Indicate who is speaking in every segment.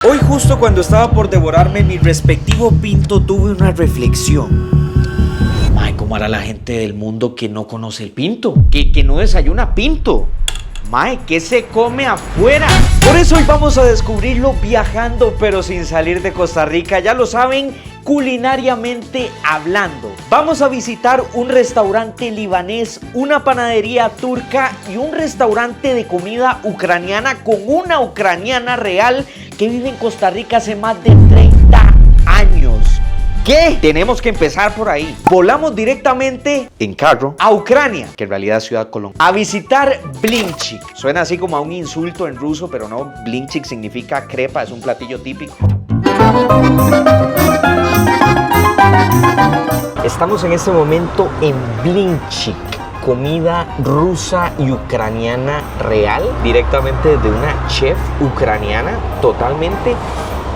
Speaker 1: Hoy justo cuando estaba por devorarme mi respectivo pinto tuve una reflexión. Mae, ¿cómo hará la gente del mundo que no conoce el pinto? Que no desayuna pinto. Mae, ¿qué se come afuera? Por eso hoy vamos a descubrirlo viajando pero sin salir de Costa Rica. Ya lo saben, culinariamente hablando. Vamos a visitar un restaurante libanés, una panadería turca y un restaurante de comida ucraniana con una ucraniana real que vive en Costa Rica hace más de 30 años. ¿Qué? Tenemos que empezar por ahí. Volamos directamente en carro a Ucrania, que en realidad es Ciudad Colón, a visitar Blinchik. Suena así como a un insulto en ruso, pero no. Blinchik significa crepa, es un platillo típico. Estamos en este momento en Blinchik, comida rusa y ucraniana real, directamente de una chef ucraniana, totalmente.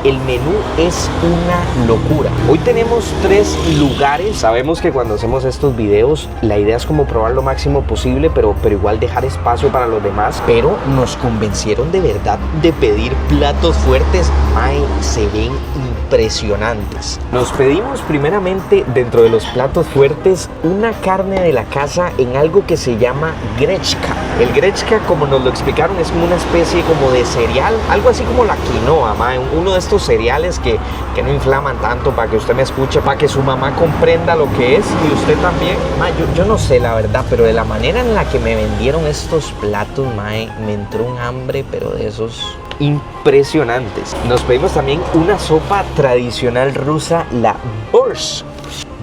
Speaker 1: El menú es una locura. Hoy tenemos 3 lugares. Sabemos que cuando hacemos estos videos, la idea es como probar lo máximo posible, pero igual dejar espacio para los demás. Pero nos convencieron de verdad de pedir platos fuertes. Mae, se ven impresionantes. Nos pedimos primeramente, dentro de los platos fuertes, una carne de la casa en algo que se llama grechka. El grechka, como nos lo explicaron, es como una especie como de cereal, algo así como la quinoa, mae. Uno de estos cereales que no inflaman tanto, para que usted me escuche, para que su mamá comprenda lo que es y usted también. Mae, yo no sé la verdad, pero de la manera en la que me vendieron estos platos, mae, me entró un hambre, pero de esos impresionantes. Nos pedimos también una sopa tradicional rusa, la borscht.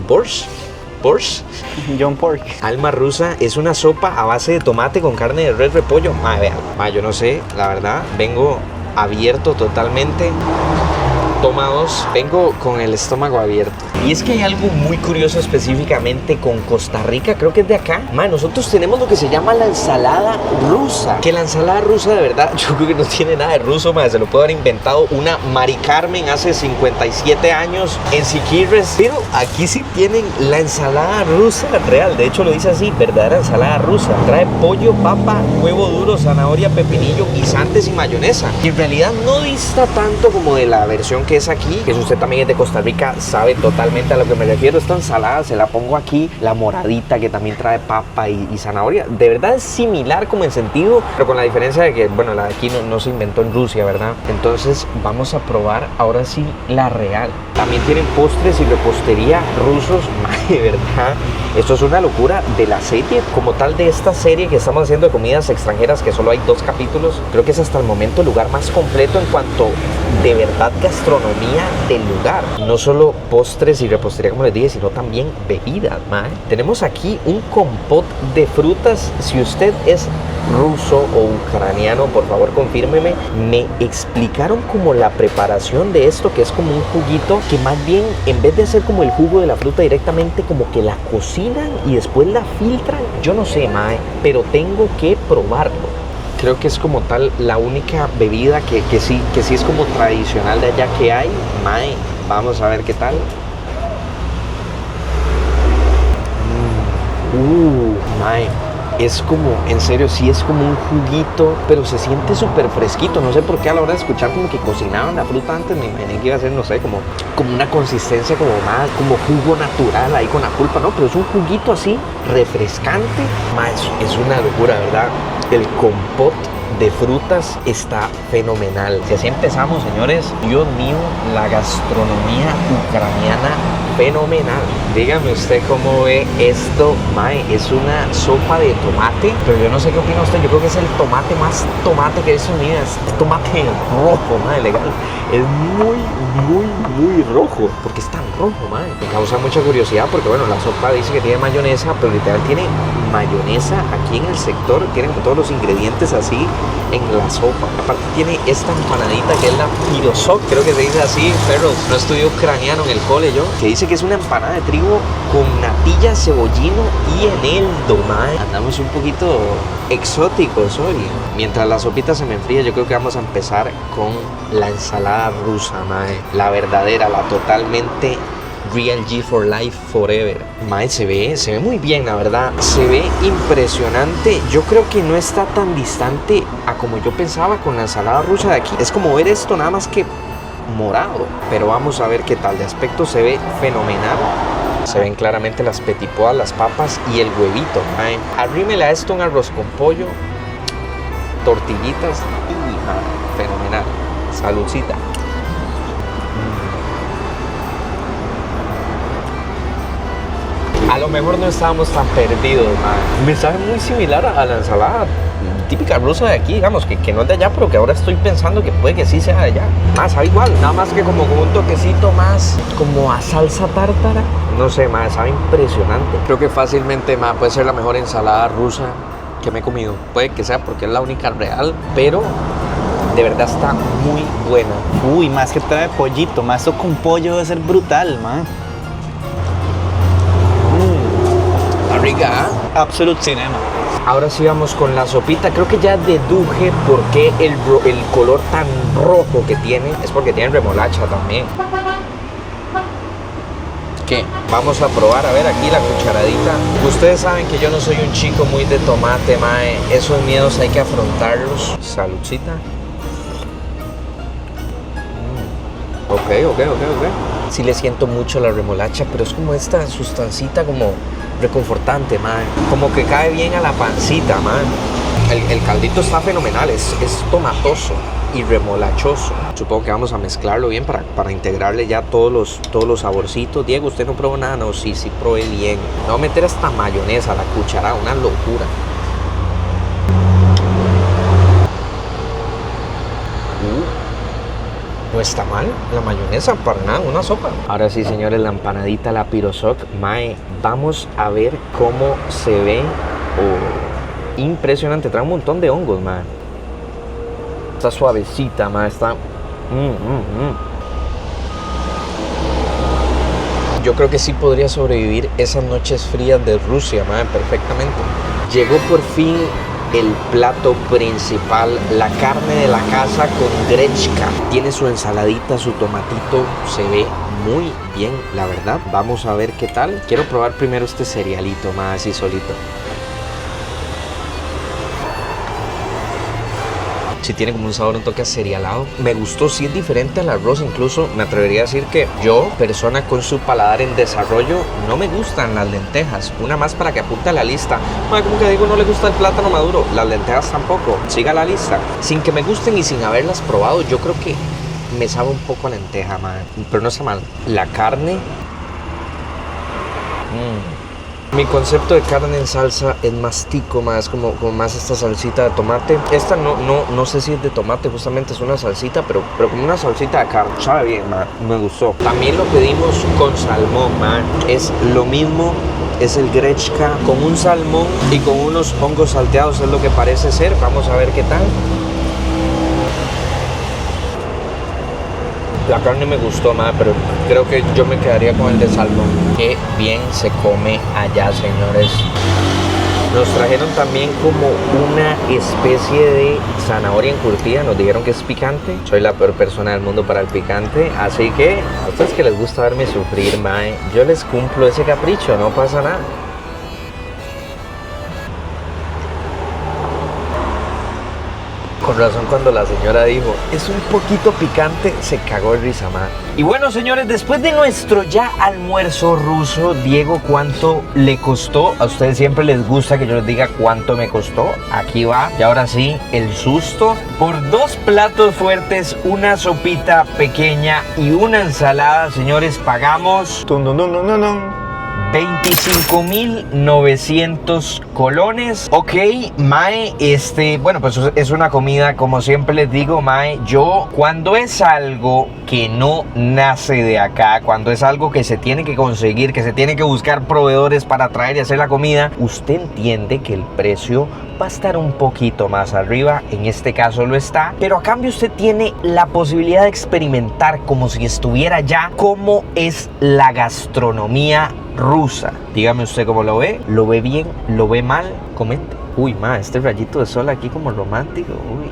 Speaker 1: Borscht.
Speaker 2: John Pork.
Speaker 1: Alma rusa es una sopa a base de tomate con carne de res, repollo. Vean, yo no sé, la verdad, vengo abierto totalmente. Toma 2, vengo con el estómago abierto. Y es que hay algo muy curioso específicamente con Costa Rica, creo que es de acá. Nosotros tenemos lo que se llama la ensalada rusa. Que la ensalada rusa de verdad, yo creo que no tiene nada de ruso, se lo puede haber inventado una Mari Carmen hace 57 años en Siquirres. Pero aquí sí tienen la ensalada rusa real, de hecho lo dice así, verdadera ensalada rusa. Trae pollo, papa, huevo duro, zanahoria, pepinillo, guisantes y mayonesa. Y en realidad no dista tanto como de la versión que es aquí, que si usted también es de Costa Rica sabe totalmente a lo que me refiero. Esta ensalada se la pongo aquí, la moradita que también trae papa y zanahoria, de verdad es similar como en sentido, pero con la diferencia de que, bueno, la de aquí no se inventó en Rusia, ¿verdad? Entonces vamos a probar ahora sí la real. También tienen postres y repostería rusos, de verdad, esto es una locura. De la serie como tal, de esta serie que estamos haciendo de comidas extranjeras, que solo hay 2 capítulos, creo que es hasta el momento el lugar más completo en cuanto de verdad gastronomía del lugar. No solo postres y repostería como les dije, sino también bebidas, mae. Tenemos aquí un compot de frutas. Si usted es ruso o ucraniano, por favor confírmeme. Me explicaron como la preparación de esto, que es como un juguito que más bien, en vez de hacer como el jugo de la fruta directamente, como que la cocinan y después la filtran. Yo no sé, mae, pero tengo que probarlo. Creo que es como tal la única bebida que sí es como tradicional de allá que hay. Mae, vamos a ver qué tal. Mae, es como, en serio, sí es como un juguito, pero se siente súper fresquito. No sé por qué a la hora de escuchar como que cocinaban la fruta antes, me imaginé que iba a ser, no sé, como una consistencia como más, como jugo natural ahí con la pulpa, ¿no? Pero es un juguito así, refrescante. Mae, es una locura, ¿verdad? El compot de frutas está fenomenal. Si así empezamos, señores, Dios mío, la gastronomía ucraniana fenomenal. Dígame usted cómo ve esto. Mae, es una sopa de tomate, pero yo no sé qué opina usted. Yo creo que es el tomate más tomate que he visto en mi vida. Es tomate rojo, mae, legal. Es muy rojo. ¿Por qué es tan rojo, mae? Me causa mucha curiosidad porque, bueno, la sopa dice que tiene mayonesa, pero literal tiene mayonesa aquí en el sector. Tienen todos los ingredientes así en la sopa. Aparte tiene esta empanadita que es la pirosok, creo que se dice así, pero no estudié ucraniano en el cole yo, que dice que es una empanada de trigo con natilla, cebollino y eneldo, mae. Andamos un poquito exóticos hoy. Mientras la sopita se me enfría, yo creo que vamos a empezar con la ensalada rusa, mae. La verdadera, la totalmente Real G for Life Forever. Mae, se ve muy bien, la verdad. Se ve impresionante. Yo creo que no está tan distante a como yo pensaba con la ensalada rusa de aquí. Es como ver esto, nada más que morado. Pero vamos a ver qué tal. De aspecto se ve fenomenal. Se ven claramente las petipoas, las papas y el huevito. Mae. Arrímele a esto un arroz con pollo, tortillitas y fenomenal. Saludcita. A lo mejor no estábamos tan perdidos, man. Me sabe muy similar a la ensalada típica rusa de aquí, digamos, que no es de allá, pero que ahora estoy pensando que puede que sí sea de allá. Más, sabe igual, nada más que como con un toquecito más como a salsa tártara. No sé, más, sabe impresionante. Creo que fácilmente, más, puede ser la mejor ensalada rusa que me he comido. Puede que sea porque es la única real, pero de verdad está muy buena.
Speaker 2: Uy, más que trae pollito, más eso con pollo debe ser brutal, man.
Speaker 1: Está rica, ¿eh?
Speaker 2: Absolute cinema.
Speaker 1: Ahora sí vamos con la sopita. Creo que ya deduje por qué el color tan rojo que tiene. Es porque tiene remolacha también. ¿Qué? Vamos a probar, a ver aquí la cucharadita. Ustedes saben que yo no soy un chico muy de tomate, mae. Esos miedos hay que afrontarlos. Saludcita. Ok. Sí le siento mucho la remolacha, pero es como esta sustancita como reconfortante, man. Como que cae bien a la pancita, man. El caldito está fenomenal, es tomatoso y remolachoso. Supongo que vamos a mezclarlo bien para integrarle ya todos los saborcitos. Diego, ¿usted no probó nada? No, sí probé bien. Me voy a meter esta mayonesa a la cucharada, una locura. No está mal la mayonesa, para nada, una sopa. Ahora sí, señores, la empanadita, la pirosok. Mae, vamos a ver cómo se ve. Oh, impresionante, trae un montón de hongos, mae. Está suavecita, mae, está... Yo creo que sí podría sobrevivir esas noches frías de Rusia, mae, perfectamente. Llegó por fin el plato principal, la carne de la casa con grechka. Tiene su ensaladita, su tomatito, se ve muy bien, la verdad. Vamos a ver qué tal. Quiero probar primero este cerealito, más así solito. Sí tiene como un sabor, un toque cerealado. Me gustó, sí es diferente al arroz. Incluso me atrevería a decir que yo, persona con su paladar en desarrollo, no me gustan las lentejas. Una más para que apunte a la lista. Como que digo, no le gusta el plátano maduro. Las lentejas tampoco. Siga la lista. Sin que me gusten y sin haberlas probado, yo creo que me sabe un poco a lenteja, man. Pero no está mal. La carne... Mi concepto de carne en salsa es más tico, más como más esta salsita de tomate. Esta no sé si es de tomate, justamente es una salsita, pero como una salsita de carne. Sabe bien, man. Me gustó. También lo pedimos con salmón, man. Es lo mismo, es el grechka con un salmón y con unos hongos salteados, es lo que parece ser. Vamos a ver qué tal. La carne me gustó más, pero creo que yo me quedaría con el de salmón. Qué bien se come allá, señores. Nos trajeron también como una especie de zanahoria encurtida. Nos dijeron que es picante. Soy la peor persona del mundo para el picante. Así que a ustedes que les gusta verme sufrir, mae, yo les cumplo ese capricho, no pasa nada. Con razón, cuando la señora dijo, es un poquito picante, se cagó de risa, man. Y bueno, señores, después de nuestro ya almuerzo ruso, Diego, ¿cuánto le costó? A ustedes siempre les gusta que yo les diga cuánto me costó. Aquí va. Y ahora sí, el susto. Por 2 platos fuertes, una sopita pequeña y una ensalada, señores, pagamos... 25.900 colones. Ok, mae, bueno, pues es una comida, como siempre les digo, mae, yo cuando es algo que no nace de acá, cuando es algo que se tiene que conseguir, que se tiene que buscar proveedores para traer y hacer la comida, usted entiende que el precio va a estar un poquito más arriba, en este caso lo está, pero a cambio usted tiene la posibilidad de experimentar como si estuviera allá cómo es la gastronomía rusa. Dígame usted cómo lo ve bien, lo ve mal, comente. Uy, ma, este rayito de sol aquí como romántico, uy.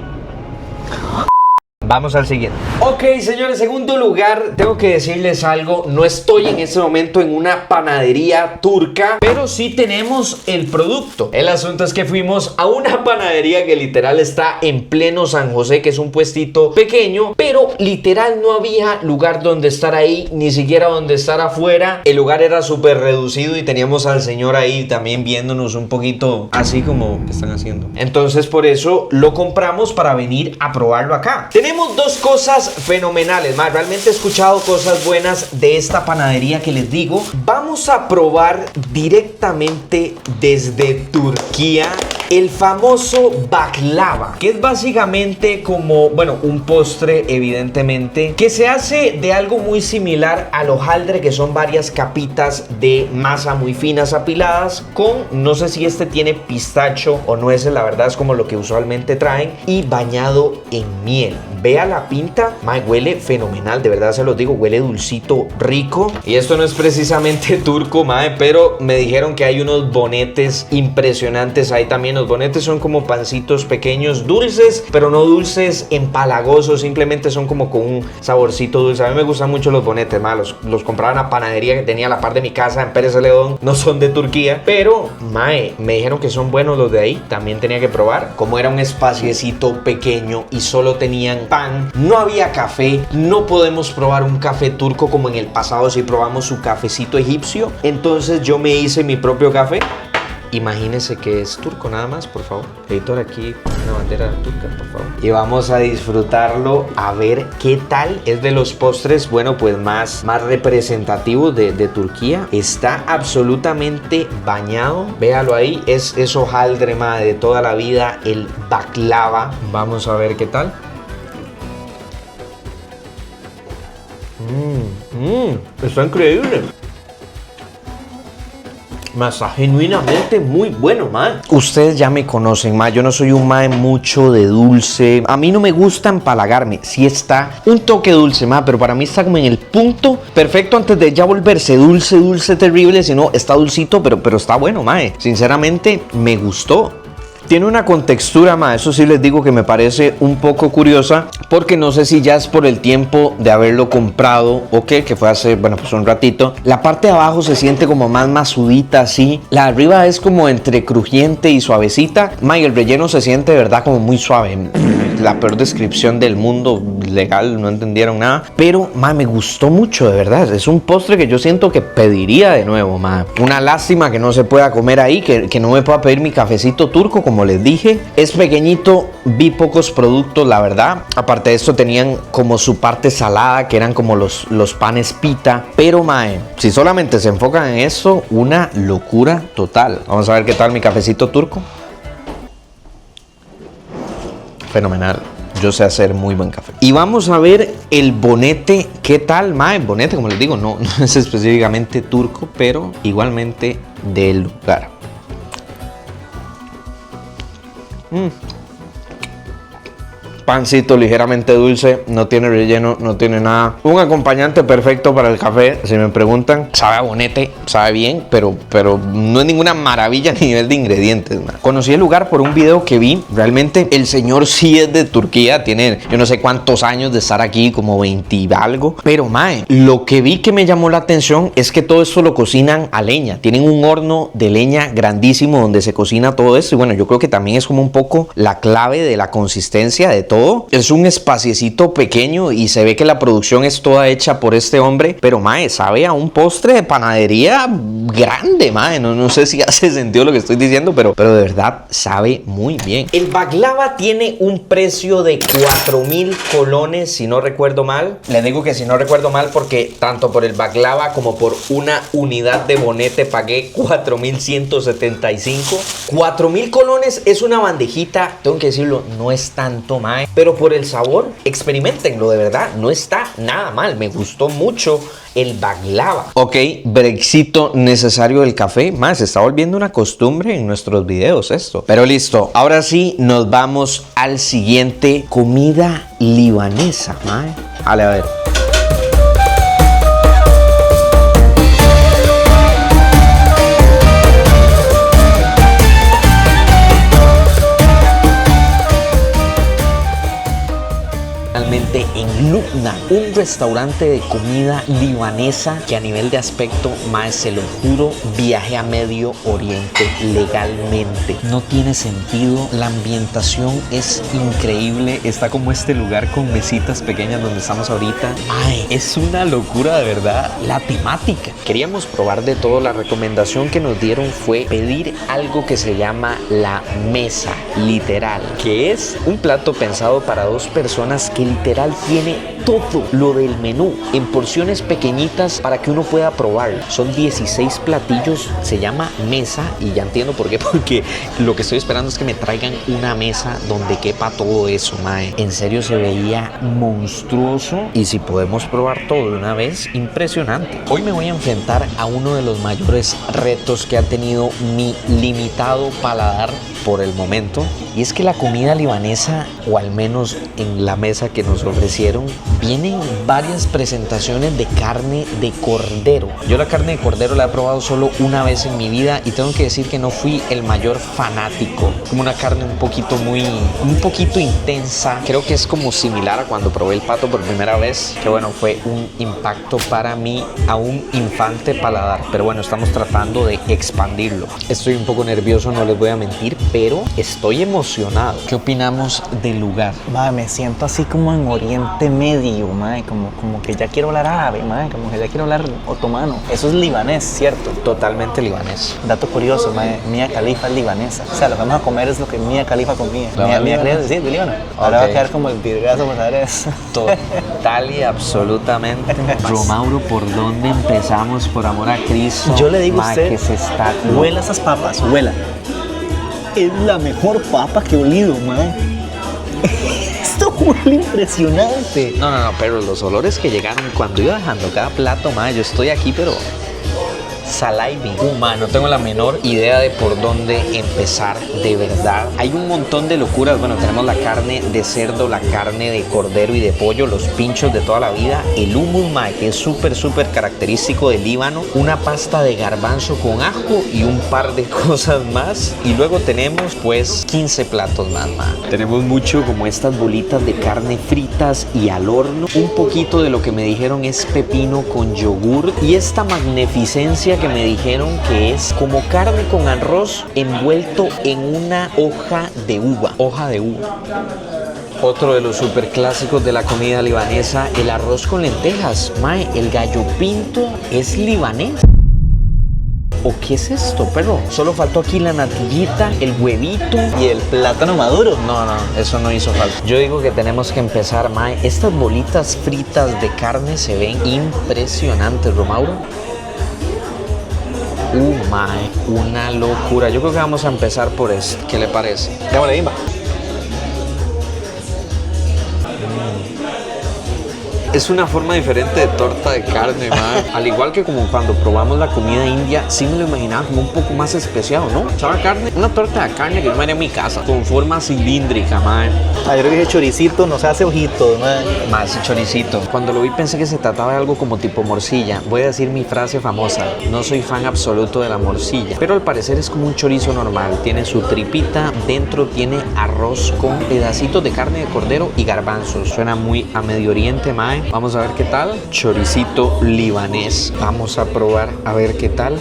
Speaker 1: Vamos al siguiente. Ok, señores, segundo lugar, tengo que decirles algo. No estoy en este momento en una panadería turca, pero sí tenemos el producto. El asunto es que fuimos a una panadería que literal está en pleno San José, que es un puestito pequeño, pero literal no había lugar donde estar ahí, ni siquiera donde estar afuera. El lugar era súper reducido y teníamos al señor ahí también viéndonos un poquito así como ¿qué están haciendo? Entonces por eso lo compramos para venir a probarlo acá. Tenemos dos cosas fenomenales, más realmente he escuchado cosas buenas de esta panadería que les digo. Vamos a probar directamente desde Turquía el famoso baklava, que es básicamente como, bueno, un postre evidentemente, que se hace de algo muy similar al hojaldre, que son varias capitas de masa muy finas apiladas con, no sé si este tiene pistacho o nueces, la verdad es como lo que usualmente traen, y bañado en miel. Vea la pinta, mae, huele fenomenal, de verdad se los digo, huele dulcito, rico. Y esto no es precisamente turco, mae, pero me dijeron que hay unos bonetes impresionantes ahí también. Los bonetes son como pancitos pequeños, dulces, pero no dulces empalagosos, simplemente son como con un saborcito dulce. A mí me gustan mucho los bonetes, mae, los compraba en la panadería que tenía a la par de mi casa en Pérez Celedón. No son de Turquía, pero mae, me dijeron que son buenos los de ahí, también tenía que probar. Como era un espaciecito pequeño y solo tenían pan, no había café, no podemos probar un café turco como en el pasado si probamos su cafecito egipcio. Entonces yo me hice mi propio café. Imagínense que es turco nada más, por favor. Editor, aquí una bandera turca, por favor. Y vamos a disfrutarlo, a ver qué tal. Es de los postres, bueno, pues más representativos de Turquía. Está absolutamente bañado. Véalo ahí, es hojaldre, madre, de toda la vida, el baklava. Vamos a ver qué tal. Está increíble. Está genuinamente muy bueno, man. Ustedes ya me conocen, man. Yo no soy un man mucho de dulce. A mí no me gusta empalagarme. Sí está un toque dulce, man, pero para mí está como en el punto perfecto antes de ya volverse dulce terrible. Si no, está dulcito, pero está bueno, man. Sinceramente, me gustó. Tiene una contextura, ma, eso sí les digo que me parece un poco curiosa, porque no sé si ya es por el tiempo de haberlo comprado o qué, que fue hace, bueno, pues un ratito. La parte de abajo se siente como más masudita, así. La de arriba es como entre crujiente y suavecita. Ma, y el relleno se siente de verdad como muy suave. La peor descripción del mundo legal, no entendieron nada. Pero, ma, me gustó mucho, de verdad. Es un postre que yo siento que pediría de nuevo, ma. Una lástima que no se pueda comer ahí, que no me pueda pedir mi cafecito turco, como les dije. Es pequeñito, vi pocos productos, la verdad. Aparte de esto tenían como su parte salada, que eran como los panes pita. Pero, mae, si solamente se enfocan en eso, una locura total. Vamos a ver qué tal mi cafecito turco. Fenomenal. Yo sé hacer muy buen café. Y vamos a ver el bonete. ¿Qué tal, mae? Bonete, como les digo, no es específicamente turco, pero igualmente del lugar. Pancito ligeramente dulce, no tiene relleno, no tiene nada. Un acompañante perfecto para el café, si me preguntan. Sabe a bonete, sabe bien, pero no es ninguna maravilla a nivel de ingredientes, man. Conocí el lugar por un video que vi. Realmente el señor sí es de Turquía, tiene yo no sé cuántos años de estar aquí, como 20 y algo. Pero, mae, lo que vi que me llamó la atención es que todo esto lo cocinan a leña. Tienen un horno de leña grandísimo donde se cocina todo esto. Y bueno, yo creo que también es como un poco la clave de la consistencia de todo. Es un espaciecito pequeño y se ve que la producción es toda hecha por este hombre, pero mae, sabe a un postre de panadería grande, mae. No sé si hace sentido lo que estoy diciendo, pero de verdad sabe muy bien. El baklava tiene un precio de 4.000 colones, si no recuerdo mal. Le digo que si no recuerdo mal porque tanto por el baklava como por una unidad de bonete pagué 4.175. 4.000 colones es una bandejita, tengo que decirlo, no es tanto, mae. Pero por el sabor, experimentenlo, de verdad, no está nada mal. Me gustó mucho el baklava. Ok, brexito necesario del café. Más, se está volviendo una costumbre en nuestros videos esto. Pero listo, ahora sí nos vamos al siguiente. Comida libanesa, mae. Vale, a ver. Lubna, un restaurante de comida libanesa que a nivel de aspecto, mae, se lo juro, viajé a Medio Oriente legalmente. No tiene sentido, la ambientación es increíble, está como este lugar con mesitas pequeñas donde estamos ahorita. Ay, es una locura de verdad la temática. Queríamos probar de todo, la recomendación que nos dieron fue pedir algo que se llama la mesa, literal, que es un plato pensado para 2 personas que literal tiene todo lo del menú en porciones pequeñitas para que uno pueda probar. Son 16 platillos, se llama mesa y ya entiendo por qué, porque lo que estoy esperando es que me traigan una mesa donde quepa todo eso, mae. En serio se veía monstruoso y si podemos probar todo de una vez, impresionante. Hoy me voy a enfrentar a uno de los mayores retos que ha tenido mi limitado paladar por el momento, y es que la comida libanesa, o al menos en la mesa que nos ofrecieron, vienen varias presentaciones de carne de cordero. Yo la carne de cordero la he probado solo una vez en mi vida y tengo que decir que no fui el mayor fanático. Como una carne un poquito intensa. Creo que es como similar a cuando probé el pato por primera vez, que bueno, fue un impacto para mí a un infante paladar, pero bueno, estamos tratando de expandirlo. Estoy un poco nervioso, no les voy a mentir, pero estoy emocionado. ¿Qué opinamos del lugar?
Speaker 2: Mae, me siento así como en Oriente Medio, mae, como que ya quiero hablar árabe, mae, como que ya quiero hablar otomano. Eso es libanés, ¿cierto?
Speaker 1: Totalmente libanés.
Speaker 2: Dato curioso, mae, Mia Khalifa es libanesa. O sea, lo que vamos a comer es lo que Mia Khalifa comía. Mia Khalifa, sí, de Líbano. Ahora va a quedar como el virgazo, pues a ver eso.
Speaker 1: Total y absolutamente. Romauro, ¿por dónde empezamos? Por amor a Cristo.
Speaker 2: Yo le digo a
Speaker 1: mae,
Speaker 2: usted,
Speaker 1: que se está...
Speaker 2: huela esas papas, huela. Es la mejor papa que he olido, mae. Esto huele impresionante.
Speaker 1: No, pero los olores que llegaron cuando iba dejando cada plato, mae, yo estoy aquí, pero... saliving. No tengo la menor idea de por dónde empezar, de verdad. Hay un montón de locuras. Bueno, tenemos la carne de cerdo, la carne de cordero y de pollo, los pinchos de toda la vida, el hummus, mae, que es súper característico del Líbano, una pasta de garbanzo con ajo y un par de cosas más. Y luego tenemos pues 15 platos más, mae. Tenemos mucho como estas bolitas de carne fritas y al horno. Un poquito de lo que me dijeron es pepino con yogur y esta magnificencia que me dijeron que es como carne con arroz envuelto en una hoja de uva. Otro de los super clásicos de la comida libanesa, el arroz con lentejas. Mae, el gallo pinto es libanés. ¿O qué es esto, perro? Solo faltó aquí la natillita, el huevito
Speaker 2: y el plátano maduro.
Speaker 1: No, eso no hizo falta. Yo digo que tenemos que empezar, mae. Estas bolitas fritas de carne se ven impresionantes, Romauro. Mae, una locura. Yo creo que vamos a empezar por esto. ¿Qué le parece?
Speaker 2: Démosle, bimba.
Speaker 1: Es una forma diferente de torta de carne, mae. Al igual que como cuando probamos la comida india, sí me lo imaginaba como un poco más especiado, ¿no? ¿Sabe carne? Una torta de carne que yo me haría en mi casa, con forma cilíndrica, mae.
Speaker 2: Yo creo que ese choricito nos hace ojitos, mae.
Speaker 1: Más ese choricito. Cuando lo vi pensé que se trataba de algo como tipo morcilla. Voy a decir mi frase famosa. No soy fan absoluto de la morcilla, pero al parecer es como un chorizo normal. Tiene su tripita, dentro tiene arroz con pedacitos de carne de cordero y garbanzos. Suena muy a Medio Oriente, mae. Vamos a ver qué tal. Choricito libanés. Vamos a probar a ver qué tal.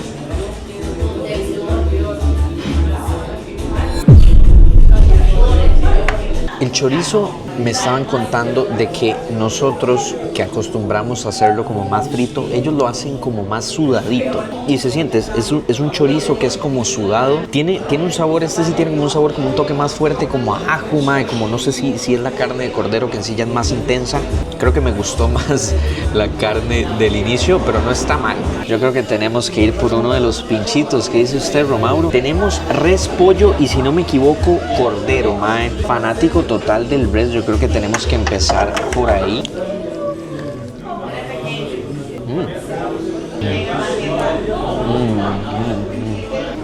Speaker 1: El chorizo, me estaban contando de que nosotros que acostumbramos a hacerlo como más frito, ellos lo hacen como más sudadito y se siente, es un chorizo que es como sudado, tiene un sabor, este sí tiene como un sabor, como un toque más fuerte, como a ajo, mae, como no sé si es la carne de cordero que en sí ya es más intensa. Creo que me gustó más la carne del inicio, pero no está mal. Yo creo que tenemos que ir por uno de los pinchitos. ¿Qué dice usted, Romauro? Tenemos res, pollo y si no me equivoco, cordero, mae. Fanático total del res, yo creo que tenemos que empezar por ahí.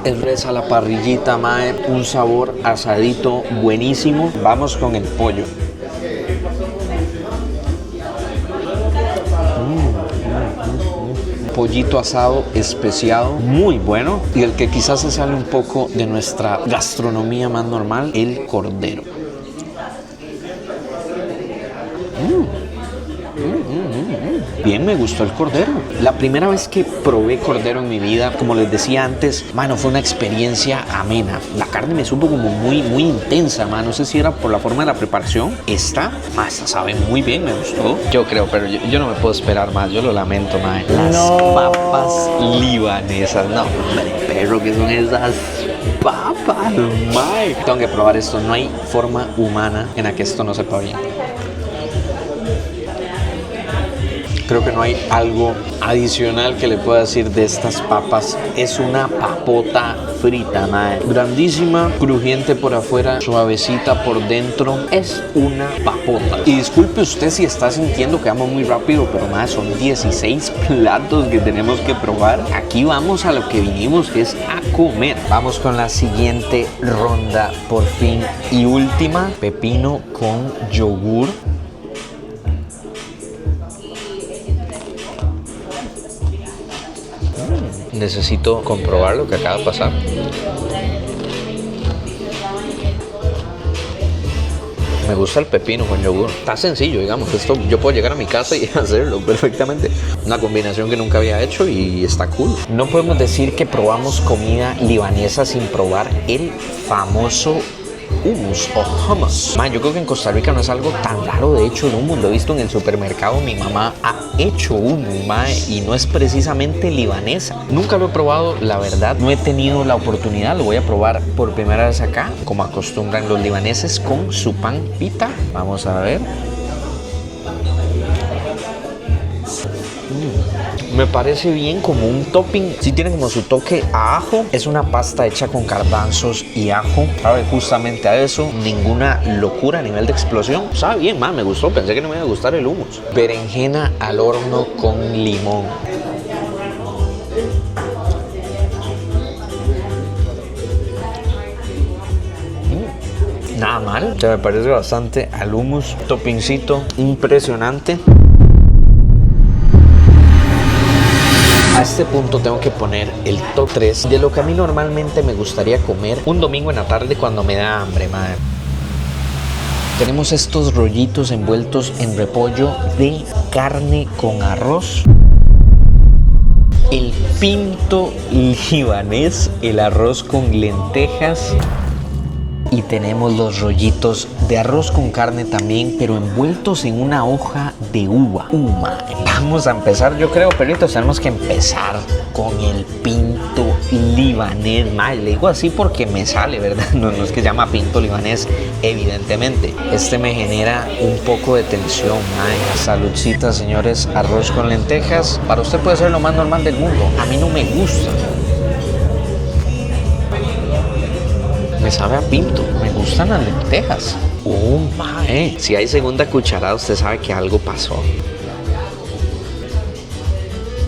Speaker 1: El res a la parrillita, mae, un sabor asadito buenísimo. Vamos con el pollo. Pollito asado especiado, muy bueno. Y el que quizás se sale un poco de nuestra gastronomía más normal, el cordero. Bien, me gustó el cordero. La primera vez que probé cordero en mi vida, como les decía antes, mano, fue una experiencia amena. La carne me supo como muy intensa, mano. No sé si era por la forma de la preparación. Esta sabe muy bien, me gustó. Yo creo, pero yo no me puedo esperar más. Yo lo lamento, mae. Las papas libanesas. No, hombre, perro, ¿qué son esas papas, mae? Tengo que probar esto. No hay forma humana en la que esto no sepa bien. Creo que no hay algo adicional que le pueda decir de estas papas. Es una papota frita, mae. Grandísima, crujiente por afuera, suavecita por dentro. Es una papota. Y disculpe usted si está sintiendo que vamos muy rápido, pero mae, son 16 platos que tenemos que probar. Aquí vamos a lo que vinimos, que es a comer. Vamos con la siguiente ronda, por fin y última. Pepino con yogur. Necesito comprobar lo que acaba de pasar. Me gusta el pepino con yogur. Está sencillo, digamos. Esto yo puedo llegar a mi casa y hacerlo perfectamente. Una combinación que nunca había hecho y está cool. No podemos decir que probamos comida libanesa sin probar el famoso hummus o hummus. Yo creo que en Costa Rica no es algo tan raro. De hecho, el hummus lo he visto en el supermercado. Mi mamá ha hecho hummus, y no es precisamente libanesa. Nunca lo he probado, la verdad. No he tenido la oportunidad. Lo voy a probar por primera vez acá, como acostumbran los libaneses con su pan pita. Vamos a ver. Me parece bien como un topping. Sí tiene como su toque a ajo. Es una pasta hecha con garbanzos y ajo. Sabe justamente a eso. Ninguna locura a nivel de explosión. Sabe bien, me gustó. Pensé que no me iba a gustar el hummus. Berenjena al horno con limón. Nada mal. Se me parece bastante al hummus. Toppingcito impresionante. A este punto tengo que poner el top 3 de lo que a mí normalmente me gustaría comer un domingo en la tarde cuando me da hambre, madre. Tenemos estos rollitos envueltos en repollo de carne con arroz. El pinto libanés, el arroz con lentejas. Y tenemos los rollitos de arroz con carne también, pero envueltos en una hoja de uva. Vamos a empezar, yo creo, perritos, tenemos que empezar con el pinto libanés. Le digo así porque me sale, ¿verdad? No es que se llama pinto libanés, evidentemente. Este me genera un poco de tensión, Saludcita, señores. Arroz con lentejas. Para usted puede ser lo más normal del mundo. A mí no me gusta. Me sabe a pinto, me gustan las lentejas. Si hay segunda cucharada, usted sabe que algo pasó.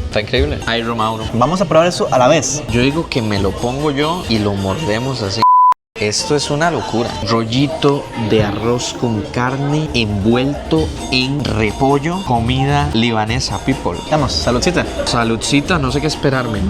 Speaker 1: Está increíble. Ay, Romauro.
Speaker 2: Vamos a probar eso a la vez.
Speaker 1: Yo digo que me lo pongo yo y lo mordemos así. Esto es una locura. Rollito de arroz con carne envuelto en repollo. Comida libanesa, people.
Speaker 2: Vamos, saludcita.
Speaker 1: Saludcita, no sé qué esperarme.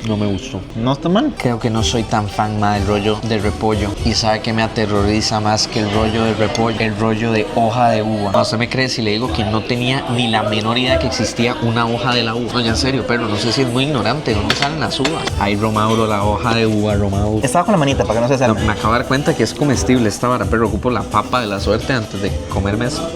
Speaker 1: No me gustó.
Speaker 2: ¿No está mal?
Speaker 1: Creo que no soy tan fan del rollo de repollo. Y sabe que me aterroriza más que el rollo de repollo, el rollo de hoja de uva. No, ¿usted me cree si le digo que no tenía ni la menor idea que existía una hoja de la uva? No, ya en serio, pero no sé si es muy ignorante. ¿Dónde salen las uvas? Ay, Romauro, la hoja de uva, Romauro.
Speaker 2: Estaba con la manita para que no se salga.
Speaker 1: Me acabo de dar cuenta que es comestible esta vara, pero ocupo la papa de la suerte antes de comerme eso.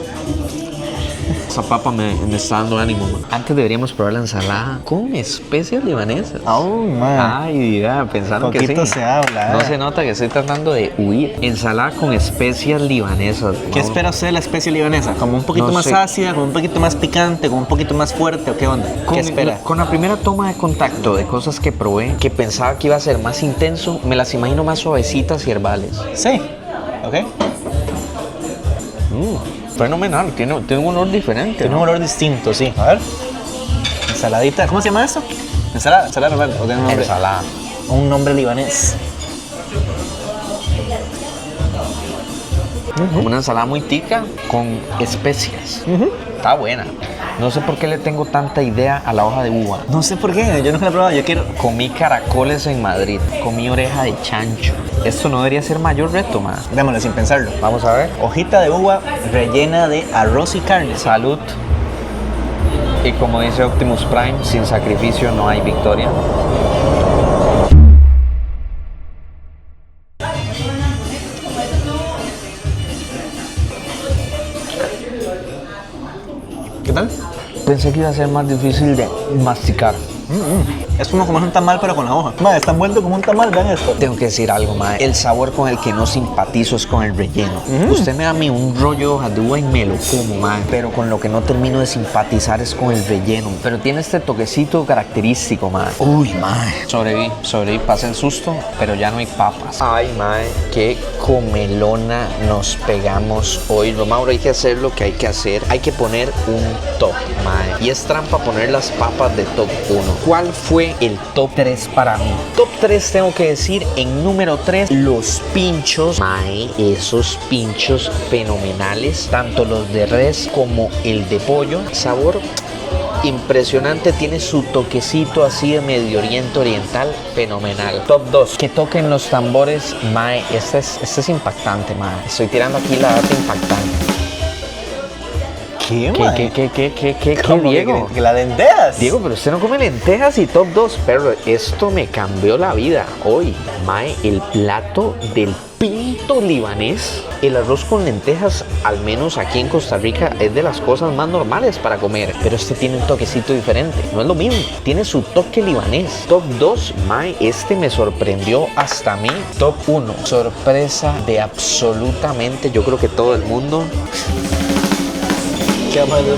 Speaker 1: Esa papa me está dando ánimo, man. Antes deberíamos probar la ensalada con especias libanesas. Ay, ya, pensaron que sí.
Speaker 2: Poquito se habla,
Speaker 1: No se nota que estoy tratando de huir. Ensalada con especias libanesas.
Speaker 2: ¿Qué espera usted de la especia libanesa? ¿Como un poquito más ácida, como un poquito más picante, como un poquito más fuerte o qué onda? ¿Qué espera?
Speaker 1: Con la primera toma de contacto de cosas que probé, que pensaba que iba a ser más intenso, me las imagino más suavecitas y herbales.
Speaker 2: Sí, ok.
Speaker 1: Fenomenal, tiene un olor diferente.
Speaker 2: Tiene un olor distinto, sí. A ver. Ensaladita. ¿Cómo se llama eso? Ensalada normal. ¿O tiene un nombre?
Speaker 1: Ensalada.
Speaker 2: Un nombre libanés.
Speaker 1: Como una ensalada muy tica con especias. Está buena. No sé por qué le tengo tanta idea a la hoja de uva.
Speaker 2: No sé por qué, yo nunca la he probado, yo quiero...
Speaker 1: Comí caracoles en Madrid, comí oreja de chancho. Esto no debería ser mayor reto, man.
Speaker 2: Démosle sin pensarlo.
Speaker 1: Vamos a ver.
Speaker 2: Hojita de uva rellena de arroz y carne.
Speaker 1: Salud. Y como dice Optimus Prime, sin sacrificio no hay victoria.
Speaker 2: ¿Qué tal?
Speaker 1: Pensé que iba a ser más difícil de masticar.
Speaker 2: Es como comer un tamal pero con la hoja. Madre, está envuelto como un tamal, vean esto.
Speaker 1: Tengo que decir algo, mae. El sabor con el que no simpatizo es con el relleno. Usted me da a mí un rollo de hoja de uva y me lo como, mae. Pero con lo que no termino de simpatizar es con el relleno. Pero tiene este toquecito característico, mae.
Speaker 2: Uy, madre.
Speaker 1: Sobreviví, pasé el susto, pero ya no hay papas. Ay, mae, qué comelona nos pegamos hoy. Romauro, hay que hacer lo que hay que hacer. Hay que poner un top, mae. Y es trampa poner las papas de top 1. ¿Cuál fue el top 3 para mí? Top 3 tengo que decir, en número 3, los pinchos. Mae, esos pinchos fenomenales, tanto los de res como el de pollo. Sabor impresionante, tiene su toquecito así de Medio Oriente oriental, fenomenal. Top 2, que toquen los tambores, mae, este es impactante, mae. Estoy tirando aquí la data impactante.
Speaker 2: ¿Qué,
Speaker 1: ¿Qué,
Speaker 2: ¿Cómo
Speaker 1: Diego?
Speaker 2: que la lentejas?
Speaker 1: Diego, pero usted no come lentejas y top 2, pero esto me cambió la vida hoy. Mae, el plato del pinto libanés. El arroz con lentejas, al menos aquí en Costa Rica, es de las cosas más normales para comer. Pero este tiene un toquecito diferente. No es lo mismo. Tiene su toque libanés. Top 2, mae, este me sorprendió hasta a mí. Top 1, sorpresa de absolutamente, yo creo que todo el mundo.
Speaker 2: ¿Qué vamos a hacer?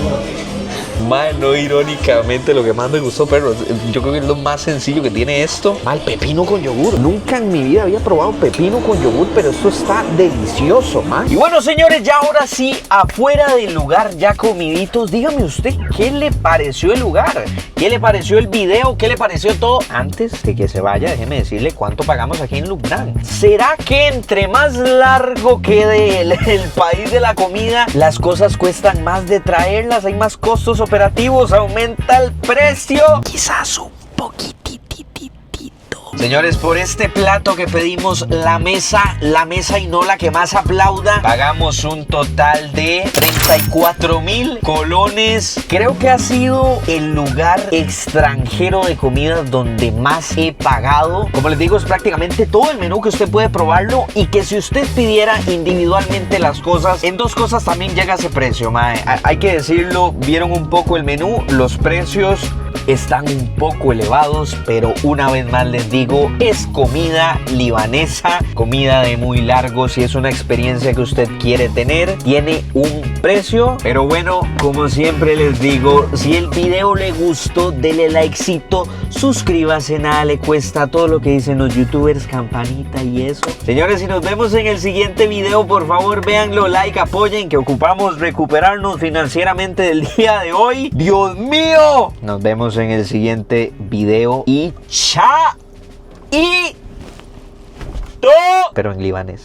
Speaker 1: Mae, no irónicamente lo que más me gustó, pero yo creo que es lo más sencillo que tiene esto. Mae, pepino con yogur. Nunca en mi vida había probado pepino con yogur, pero esto está delicioso, mae. Y bueno, señores, ya ahora sí, afuera del lugar, ya comiditos, dígame usted, ¿qué le pareció el lugar? ¿Qué le pareció el video? ¿Qué le pareció todo? Antes de que se vaya, déjeme decirle cuánto pagamos aquí en Lubnan. ¿Será que entre más largo quede el país de la comida, las cosas cuestan más de traerlas? ¿Hay más costos operativos? ¿Aumenta el precio? Quizás un poquitito. Señores, por este plato que pedimos, la mesa y no la que más aplauda, pagamos un total de 34,000 colones. Creo que ha sido el lugar extranjero de comida donde más he pagado. Como les digo, es prácticamente todo el menú que usted puede probarlo, y que si usted pidiera individualmente las cosas, en 2 cosas también llega a ese precio, mae. Hay que decirlo, vieron un poco el menú, los precios están un poco elevados, pero una vez más les digo, es comida libanesa, comida de muy largo. Si es una experiencia que usted quiere tener, tiene un precio. Pero bueno, como siempre les digo, si el video le gustó, dele likecito, suscríbase, nada le cuesta, todo lo que dicen los youtubers, campanita y eso. Señores, y nos vemos en el siguiente video. Por favor, véanlo, like, apoyen, que ocupamos recuperarnos financieramente del día de hoy. ¡Dios mío! Nos vemos en el siguiente video y chao. Pero en libanés.